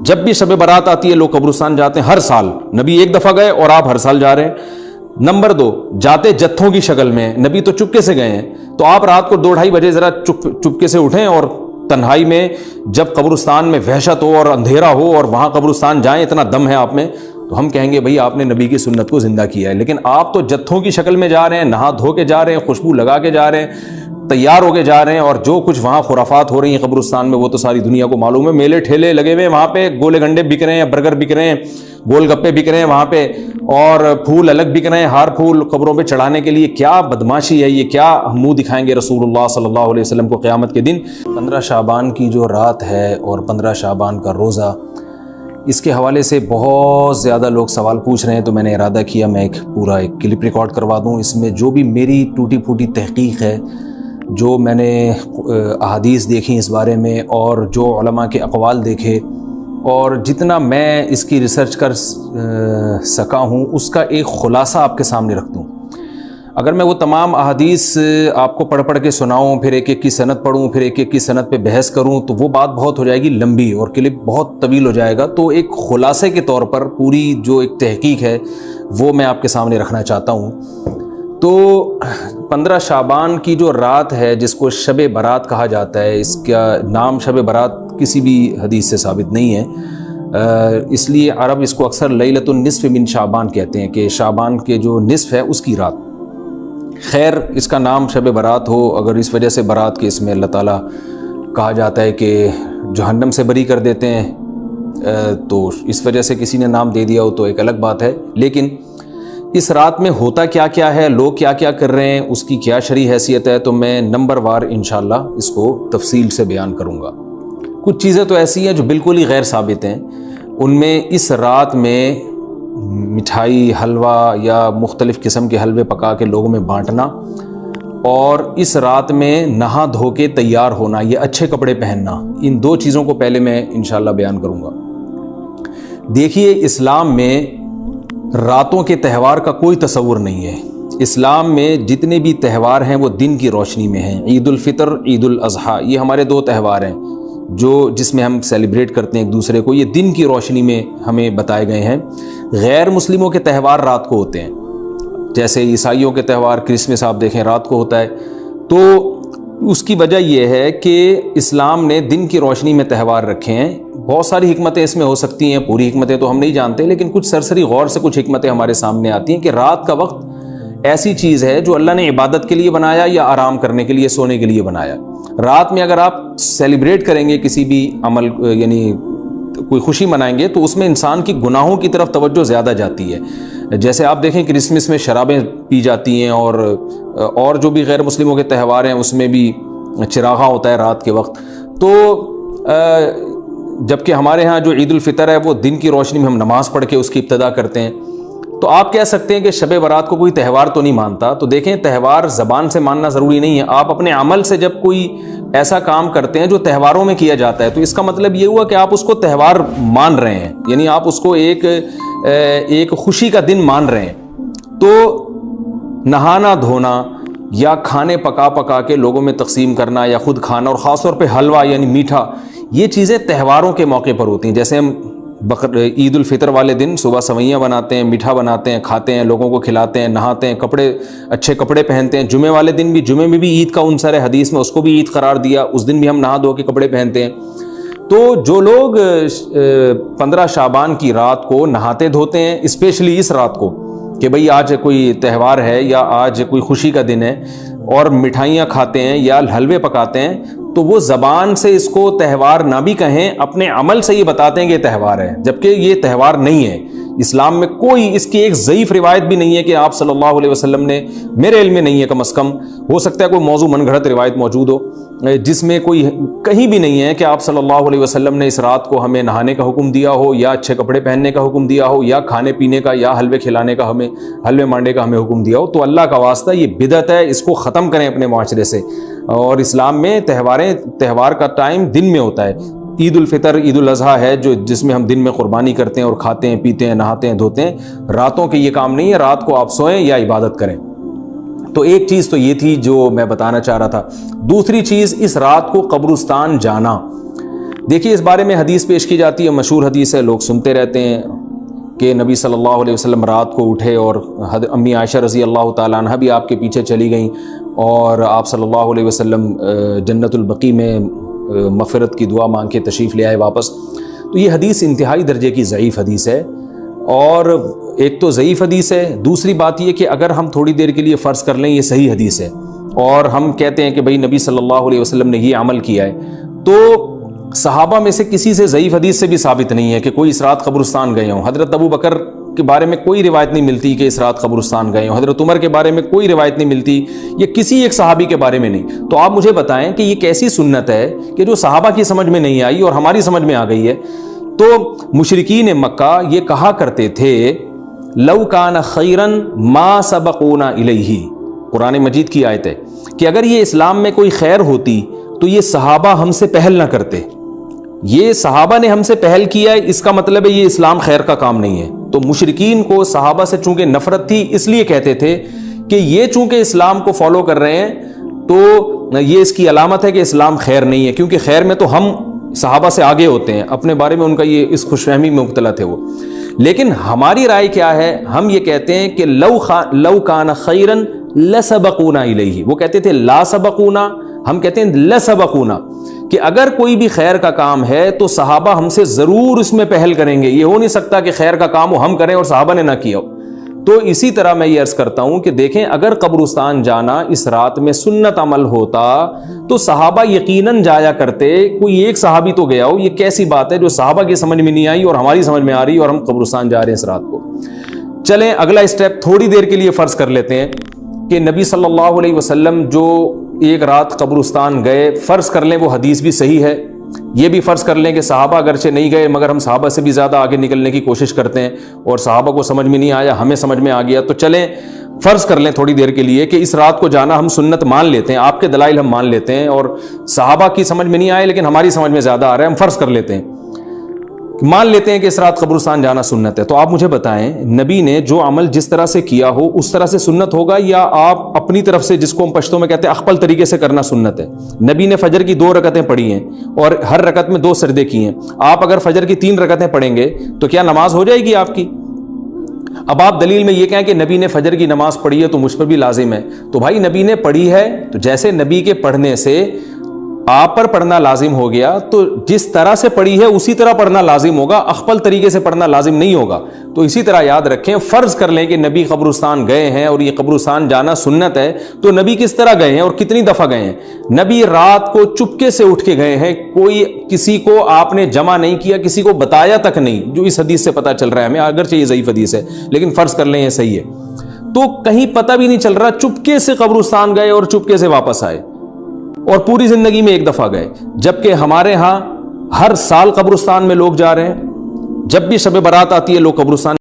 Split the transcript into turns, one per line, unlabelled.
جب بھی شب برات آتی ہے لوگ قبرستان جاتے ہیں ہر سال. نبی ایک دفعہ گئے اور آپ ہر سال جا رہے ہیں. نمبر 2, جاتے جتھوں کی شکل میں, نبی تو چپکے سے گئے ہیں, تو آپ رات کو 2-2:30 بجے ذرا چپکے سے اٹھیں اور تنہائی میں جب قبرستان میں وحشت ہو اور اندھیرا ہو اور وہاں قبرستان جائیں, اتنا دم ہے آپ میں, تو ہم کہیں گے بھئی آپ نے نبی کی سنت کو زندہ کیا ہے. لیکن آپ تو جتھوں کی شکل میں جا رہے ہیں, نہا دھو کے جا رہے ہیں, خوشبو لگا کے جا رہے ہیں, تیار ہو کے جا رہے ہیں, اور جو کچھ وہاں خرافات ہو رہی ہیں قبرستان میں وہ تو ساری دنیا کو معلوم ہے. میلے ٹھیلے لگے ہوئے ہیں وہاں پہ, گولے گنڈے بک رہے ہیں, برگر بک رہے ہیں, گول گپے بک رہے ہیں وہاں پہ, اور پھول الگ بک رہے ہیں, ہار پھول قبروں پہ چڑھانے کے لیے. کیا بدماشی ہے یہ, کیا منہ دکھائیں گے رسول اللہ صلی اللہ علیہ وسلم کو قیامت کے دن. 15 شعبان کی جو رات ہے اور 15 شعبان کا روزہ, اس کے حوالے سے بہت زیادہ لوگ سوال پوچھ رہے ہیں, تو میں نے ارادہ کیا میں ایک کلپ ریکارڈ کروا دوں. اس میں جو بھی میری ٹوٹی پھوٹی تحقیق ہے, جو میں نے احادیث دیکھی اس بارے میں, اور جو علماء کے اقوال دیکھے, اور جتنا میں اس کی ریسرچ کر سکا ہوں, اس کا ایک خلاصہ آپ کے سامنے رکھ دوں. اگر میں وہ تمام احادیث آپ کو پڑھ کے سناؤں, پھر ایک ایک کی سند پڑھوں, پھر ایک ایک کی سند پہ بحث کروں, تو وہ بات بہت ہو جائے گی لمبی اور کلپ بہت طویل ہو جائے گا. تو ایک خلاصے کے طور پر پوری جو ایک تحقیق ہے وہ میں آپ کے سامنے رکھنا چاہتا ہوں. تو 15 شعبان کی جو رات ہے جس کو شب برات کہا جاتا ہے, اس کا نام شب برات کسی بھی حدیث سے ثابت نہیں ہے, اس لیے عرب اس کو اکثر لیلۃ النصف من شعبان کہتے ہیں, کہ شعبان کے جو نصف ہے اس کی رات. خیر, اس کا نام شب برات ہو اگر اس وجہ سے برات کے اس میں اللہ تعالیٰ کہا جاتا ہے کہ جہنم سے بری کر دیتے ہیں, تو اس وجہ سے کسی نے نام دے دیا ہو تو ایک الگ بات ہے. لیکن اس رات میں ہوتا کیا کیا ہے, لوگ کیا کیا کر رہے ہیں, اس کی کیا شرعی حیثیت ہے, تو میں نمبر وار انشاءاللہ اس کو تفصیل سے بیان کروں گا. کچھ چیزیں تو ایسی ہیں جو بالکل ہی غیر ثابت ہیں. ان میں اس رات میں مٹھائی, حلوہ یا مختلف قسم کے حلوے پکا کے لوگوں میں بانٹنا, اور اس رات میں نہا دھو کے تیار ہونا, یہ اچھے کپڑے پہننا, ان 2 چیزوں کو پہلے میں انشاءاللہ بیان کروں گا. دیکھیے, اسلام میں راتوں کے تہوار کا کوئی تصور نہیں ہے. اسلام میں جتنے بھی تہوار ہیں وہ دن کی روشنی میں ہیں. عید الفطر, عید الاضحیٰ, یہ ہمارے 2 تہوار ہیں جس میں ہم سیلیبریٹ کرتے ہیں ایک دوسرے کو, یہ دن کی روشنی میں ہمیں بتائے گئے ہیں. غیر مسلموں کے تہوار رات کو ہوتے ہیں, جیسے عیسائیوں کے تہوار کرسمس آپ دیکھیں رات کو ہوتا ہے. تو اس کی وجہ یہ ہے کہ اسلام نے دن کی روشنی میں تہوار رکھے ہیں. بہت ساری حکمتیں اس میں ہو سکتی ہیں, پوری حکمتیں تو ہم نہیں جانتے, لیکن کچھ سرسری غور سے کچھ حکمتیں ہمارے سامنے آتی ہیں کہ رات کا وقت ایسی چیز ہے جو اللہ نے عبادت کے لیے بنایا یا آرام کرنے کے لیے, سونے کے لیے بنایا. رات میں اگر آپ سیلیبریٹ کریں گے کسی بھی عمل, یعنی کوئی خوشی منائیں گے, تو اس میں انسان کی گناہوں کی طرف توجہ زیادہ جاتی ہے. جیسے آپ دیکھیں کرسمس میں شرابیں پی جاتی ہیں, اور جو بھی غیر مسلموں کے تہوار ہیں اس میں بھی چراغاں ہوتا ہے رات کے وقت. تو جبکہ ہمارے ہاں جو عید الفطر ہے وہ دن کی روشنی میں ہم نماز پڑھ کے اس کی ابتدا کرتے ہیں. تو آپ کہہ سکتے ہیں کہ شب برات کو کوئی تہوار تو نہیں مانتا. تو دیکھیں, تہوار زبان سے ماننا ضروری نہیں ہے. آپ اپنے عمل سے جب کوئی ایسا کام کرتے ہیں جو تہواروں میں کیا جاتا ہے, تو اس کا مطلب یہ ہوا کہ آپ اس کو تہوار مان رہے ہیں, یعنی آپ اس کو ایک خوشی کا دن مان رہے ہیں. تو نہانا دھونا یا کھانے پکا کے لوگوں میں تقسیم کرنا یا خود کھانا, اور خاص طور پہ حلوہ یعنی میٹھا, یہ چیزیں تہواروں کے موقع پر ہوتی ہیں. جیسے ہم عید الفطر والے دن صبح سوئیاں بناتے ہیں, میٹھا بناتے ہیں, کھاتے ہیں, لوگوں کو کھلاتے ہیں, نہاتے ہیں, اچھے کپڑے پہنتے ہیں. جمعے والے دن بھی, جمعے میں بھی عید کا عنصر ہے حدیث میں, اس کو بھی عید قرار دیا, اس دن بھی ہم نہا دھو کے کپڑے پہنتے ہیں. تو جو لوگ 15 شعبان کی رات کو نہاتے دھوتے ہیں, اسپیشلی اس رات کو کہ بھئی آج کوئی تہوار ہے یا آج کوئی خوشی کا دن ہے, اور مٹھائیاں کھاتے ہیں یا حلوے پکاتے ہیں, تو وہ زبان سے اس کو تہوار نہ بھی کہیں, اپنے عمل سے یہ بتاتے ہیں کہ یہ تہوار ہے, جبکہ یہ تہوار نہیں ہے. اسلام میں کوئی اس کی ایک ضعیف روایت بھی نہیں ہے کہ آپ صلی اللہ علیہ وسلم نے, میرے علم میں نہیں ہے کم از کم, ہو سکتا ہے کوئی موضوع من گھڑت روایت موجود ہو جس میں کوئی کہیں بھی نہیں ہے کہ آپ صلی اللہ علیہ وسلم نے اس رات کو ہمیں نہانے کا حکم دیا ہو, یا اچھے کپڑے پہننے کا حکم دیا ہو, یا کھانے پینے کا یا حلوے کھلانے کا, ہمیں حلوے مانڈے کا ہمیں حکم دیا ہو. تو اللہ کا واسطہ یہ بدعت ہے, اس کو ختم کریں اپنے معاشرے سے. اور اسلام میں تہوار کا ٹائم دن میں ہوتا ہے. عید الفطر, عید الاضحیٰ ہے جس میں ہم دن میں قربانی کرتے ہیں اور کھاتے ہیں, پیتے ہیں, نہاتے ہیں, دھوتے ہیں. راتوں کے یہ کام نہیں ہے, رات کو آپ سوئیں یا عبادت کریں. تو ایک چیز تو یہ تھی جو میں بتانا چاہ رہا تھا. دوسری چیز, اس رات کو قبرستان جانا. دیکھیے اس بارے میں حدیث پیش کی جاتی ہے، مشہور حدیث ہے، لوگ سنتے رہتے ہیں کہ نبی صلی اللہ علیہ وسلم رات کو اٹھے اور امی عائشہ رضی اللہ تعالیٰ عنہ بھی آپ کے پیچھے چلی گئیں، اور آپ صلی اللہ علیہ وسلم جنت البقیع میں مغفرت کی دعا مانگ کے تشریف لے آئے واپس۔ تو یہ حدیث انتہائی درجے کی ضعیف حدیث ہے، اور ایک تو ضعیف حدیث ہے، دوسری بات یہ کہ اگر ہم تھوڑی دیر کے لیے فرض کر لیں یہ صحیح حدیث ہے اور ہم کہتے ہیں کہ بھئی نبی صلی اللہ علیہ وسلم نے یہ عمل کیا ہے، تو صحابہ میں سے کسی سے ضعیف حدیث سے بھی ثابت نہیں ہے کہ کوئی اس رات قبرستان گئے ہوں۔ حضرت ابو بکر کے بارے میں کوئی روایت نہیں ملتی کہ اس رات قبرستان گئے ہوں، حضرت عمر کے بارے میں کوئی روایت نہیں ملتی، یا کسی ایک صحابی کے بارے میں نہیں۔ تو آپ مجھے بتائیں کہ یہ کیسی سنت ہے کہ جو صحابہ کی سمجھ میں نہیں آئی اور ہماری سمجھ میں آ گئی ہے؟ تو مشرکین مکہ یہ کہا کرتے تھے لو کان خیرن ما سبقونا الیہ، قرآن مجید کی آیت ہے کہ اگر یہ اسلام میں کوئی خیر ہوتی تو یہ صحابہ ہم سے پہل نہ کرتے، یہ صحابہ نے ہم سے پہل کیا ہے، اس کا مطلب ہے یہ اسلام خیر کا کام نہیں ہے۔ تو مشرکین کو صحابہ سے چونکہ نفرت تھی، اس لیے کہتے تھے کہ یہ چونکہ اسلام کو فالو کر رہے ہیں تو یہ اس کی علامت ہے کہ اسلام خیر نہیں ہے، کیونکہ خیر میں تو ہم صحابہ سے آگے ہوتے ہیں، اپنے بارے میں ان کا یہ اس خوش فہمی میں مبتلا تھے وہ۔ لیکن ہماری رائے کیا ہے؟ ہم یہ کہتے ہیں کہ لو کان خیرن لسبقونا الیہ، وہ کہتے تھے لا سبقونا، ہم کہتے ہیں لسبقونا، کہ اگر کوئی بھی خیر کا کام ہے تو صحابہ ہم سے ضرور اس میں پہل کریں گے، یہ ہو نہیں سکتا کہ خیر کا کام ہم کریں اور صحابہ نے نہ کیا ہو۔ تو اسی طرح میں یہ عرض کرتا ہوں کہ دیکھیں اگر قبرستان جانا اس رات میں سنت عمل ہوتا تو صحابہ یقیناً جایا کرتے، کوئی ایک صحابی تو گیا ہو، یہ کیسی بات ہے جو صحابہ کی سمجھ میں نہیں آئی اور ہماری سمجھ میں آ رہی اور ہم قبرستان جا رہے ہیں اس رات کو۔ چلیں اگلا اسٹیپ تھوڑی دیر کے لیے فرض کر لیتے ہیں کہ نبی صلی اللہ علیہ وسلم جو ایک رات قبرستان گئے، فرض کر لیں وہ حدیث بھی صحیح ہے، یہ بھی فرض کر لیں کہ صحابہ اگرچہ نہیں گئے مگر ہم صحابہ سے بھی زیادہ آگے نکلنے کی کوشش کرتے ہیں اور صحابہ کو سمجھ میں نہیں آیا، ہمیں سمجھ میں آ گیا، تو چلیں فرض کر لیں تھوڑی دیر کے لیے کہ اس رات کو جانا ہم سنت مان لیتے ہیں، آپ کے دلائل ہم مان لیتے ہیں اور صحابہ کی سمجھ میں نہیں آئے لیکن ہماری سمجھ میں زیادہ آ رہا ہے، ہم فرض کر لیتے ہیں، مان لیتے ہیں کہ اس رات قبرستان جانا سنت ہے۔ تو آپ مجھے بتائیں نبی نے جو عمل جس طرح سے کیا ہو اس طرح سے سنت ہوگا، یا آپ اپنی طرف سے جس کو ہم پشتوں میں کہتے ہیں اخپل طریقے سے کرنا سنت ہے؟ نبی نے فجر کی 2 رکعتیں پڑھی ہیں اور ہر رکعت میں 2 سجدے کیے ہیں، آپ اگر فجر کی 3 رکعتیں پڑھیں گے تو کیا نماز ہو جائے گی آپ کی؟ اب آپ دلیل میں یہ کہیں کہ نبی نے فجر کی نماز پڑھی ہے تو مجھ پر بھی لازم ہے، تو بھائی نبی نے پڑھی ہے تو جیسے نبی کے پڑھنے سے آپ پر پڑھنا لازم ہو گیا تو جس طرح سے پڑھی ہے اسی طرح پڑھنا لازم ہوگا، اخپل طریقے سے پڑھنا لازم نہیں ہوگا۔ تو اسی طرح یاد رکھیں، فرض کر لیں کہ نبی قبرستان گئے ہیں اور یہ قبرستان جانا سنت ہے، تو نبی کس طرح گئے ہیں اور کتنی دفعہ گئے ہیں؟ نبی رات کو چپکے سے اٹھ کے گئے ہیں، کوئی کسی کو آپ نے جمع نہیں کیا، کسی کو بتایا تک نہیں، جو اس حدیث سے پتہ چل رہا ہے ہمیں، اگرچہ یہ ضعیف حدیث ہے لیکن فرض کر لیں یہ صحیح ہے، تو کہیں پتہ بھی نہیں چل رہا، چپکے سے قبرستان گئے اور چپکے سے واپس آئے اور پوری زندگی میں ایک دفعہ گئے، جبکہ ہمارے ہاں ہر سال قبرستان میں لوگ جا رہے ہیں، جب بھی شب برات آتی ہے لوگ قبرستان